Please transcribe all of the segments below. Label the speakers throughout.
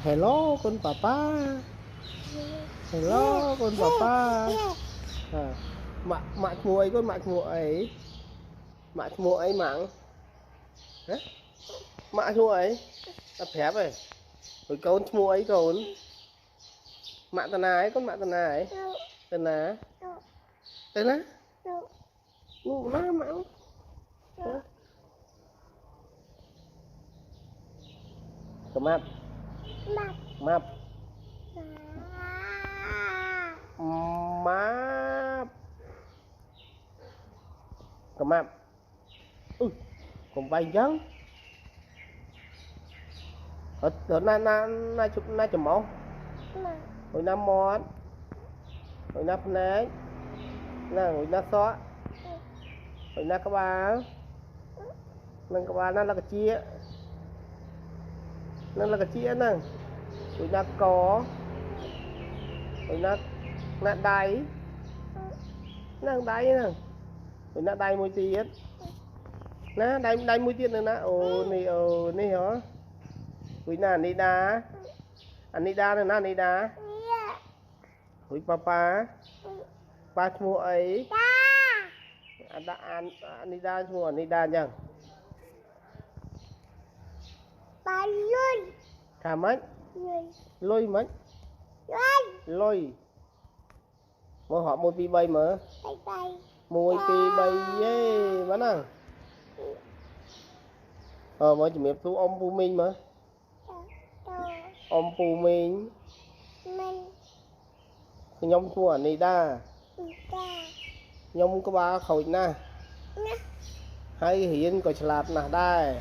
Speaker 1: Hello con papa. Hello con papa. À, mạ mua ấy con mạ mua ấy. Mạ mua ấy mạng. Hả? Mạ mua ấy. Ta phép rồi. Rồi con mua ấy con. Mạ tà nà ấy con mạ tà nà ấy. Tà nà. Tà nà. Ngủ na mạng. Cầm map. Map. Map. Cầm map. Còn bay trắng. Ở na chùm máu. Hồi na mọt. Hồi na phân ếch. Hồi na xóa. Hồi na các bà. Nâng các bà là cái chia. Nâng là cái chia nè. Hồi na có. Hồi na đáy. Nâng đáy nè. Hồi na đáy mùi tiết. Nè đáy mùi tiết nè nè. Ồ nì hả. Hồi na Anida. Anida nè nè Anida. Hồi papa. Pa mua ấy. Anida mua Anida chẳng.
Speaker 2: Ba lôi.
Speaker 1: Thả mấy. Lôi mấy. Lôi. Mà họ một pi bay mà. Mùi pi bay dê. Bán à. Mà chỉ miệng thu ông Phu Minh mà. Ông Phu Minh. Nhóm mua Anida. Nhóm có ba khẩu nè. Hay hiến có chả nè đây.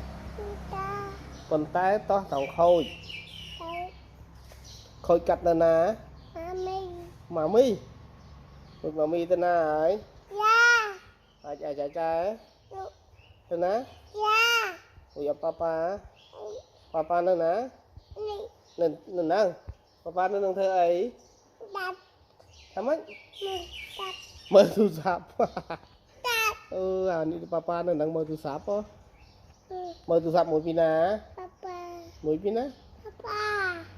Speaker 1: Còn tay to thằng khôi. Khôi cắt nè nè. Mà mi. Được mà mi tên nè ấy. Chà. Tên nè. Ủa papa. Papa nè nè. Nè nè. Papa nè nè thơ ấy. Thả mấy. Mơ thu sạp. Papa nè nè mơ thu sạp á. Mơ thu sạp mùi pin nè. Mùi pin nè.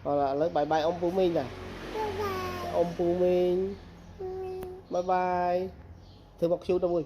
Speaker 1: Hoặc là lấy bye bye ông Phu Minh à. Ông Phu Minh. Bye bye. Thưa bọc siêu đâu ơi.